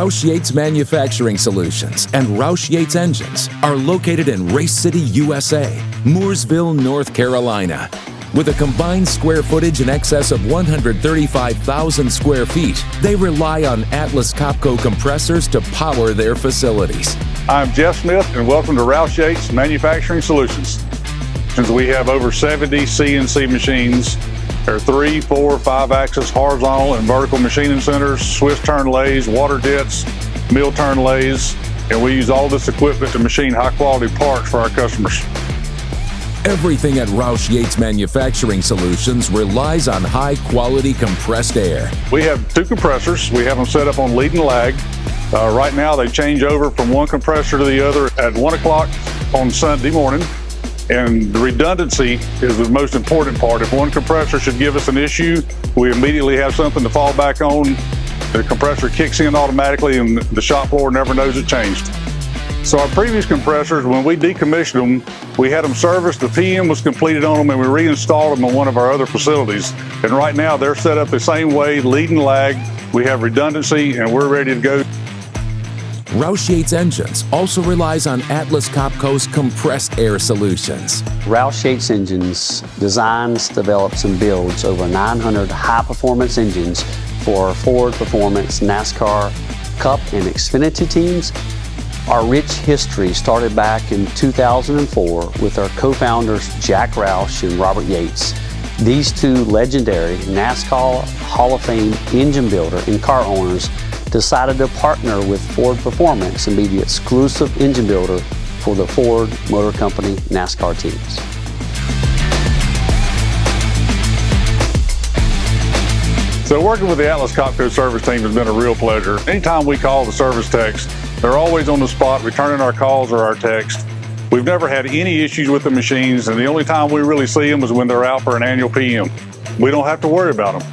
Roush Yates Manufacturing Solutions and Roush Yates Engines are located in Race City, USA, Mooresville, North Carolina. With a combined square footage in excess of 135,000 square feet, they rely on Atlas Copco compressors to power their facilities. I'm Jeff Smith, and welcome to Roush Yates Manufacturing Solutions. Since we have over 70 CNC machines, there are 3, 4, 5-axis horizontal and vertical machining centers, Swiss turn lathes, water jets, mill turn lathes, and we use all this equipment to machine high-quality parts for our customers. Everything at Roush Yates Manufacturing Solutions relies on high-quality compressed air. We have 2 compressors. We have them set up on lead and lag. Right now, they change over from one compressor to the other at 1 o'clock on Sunday morning. And the redundancy is the most important part. If one compressor should give us an issue, we immediately have something to fall back on. The compressor kicks in automatically and the shop floor never knows it changed. So our previous compressors, when we decommissioned them, we had them serviced, the PM was completed on them, and we reinstalled them in one of our other facilities. And right now they're set up the same way, lead and lag. We have redundancy and we're ready to go. Roush Yates Engines also relies on Atlas Copco's compressed air solutions. Roush Yates Engines designs, develops, and builds over 900 high-performance engines for Ford Performance, NASCAR, Cup, and XFINITY teams. Our rich history started back in 2004 with our co-founders Jack Roush and Robert Yates. These 2 legendary NASCAR Hall of Fame engine builder and car owners decided to partner with Ford Performance and be the exclusive engine builder for the Ford Motor Company NASCAR teams. So working with the Atlas Copco service team has been a real pleasure. Anytime we call the service techs, they're always on the spot returning our calls or our texts. We've never had any issues with the machines, and the only time we really see them is when they're out for an annual PM. We don't have to worry about them.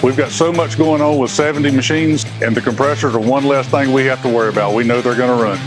We've got so much going on with 70 machines, and the compressors are one less thing we have to worry about. We know they're going to run.